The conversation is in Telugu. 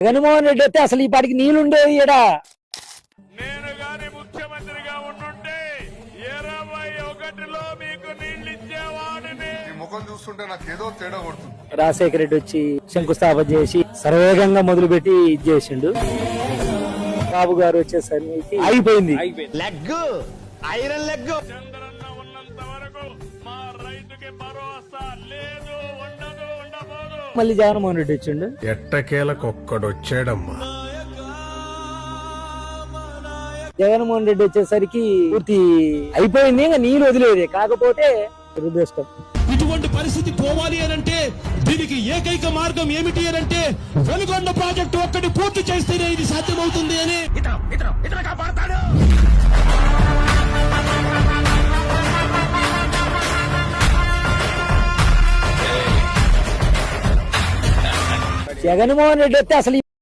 జగన్మోహన్ రెడ్డి వస్తే అసలు ఈ పాటికి నీళ్లుండేవి ఈడ. నేను గాని ముఖ్యమంత్రిగా ఉండుంటే 21లో మీకు నీళ్ళు ఇచ్చేవాడిని. ఈ ముఖం చూస్తుంటే నాకు ఏదో తేడా కొడుతుంది. రాజశేఖర రెడ్డి వచ్చి శంకుస్థాపన చేసి సర్వేగంగా మొదలుపెట్టి ఇది చేసిండు. బాబు గారు వచ్చేసరికి అయిపోయింది. చంద్రన్న ఉన్నంత వరకు మా రైతుకి భరోసా లేదు, ఉండదు, ఉండబోదు. మళ్ళీ జగన్మోహన్ రెడ్డి వచ్చిండు. ఎట్టకేలకొక్కడొచ్చాడమ్మా. జగన్మోహన్ రెడ్డి వచ్చేసరికి పూర్తి అయిపోయింది, ఇంకా నీళ్ళు వదిలేది. కాకపోతే దురదృష్టం. ఇటువంటి పరిస్థితి పోవాలి అనంటే దీనికి ఏకైక మార్గం ఏమిటి అనంటే వెలుగొండ ప్రాజెక్టు ఒక్కటి పూర్తి చేస్తేనే ఇది సాధ్యమవుతుంది అని జగన్మోహన్ రెడ్డి వస్తే అసలు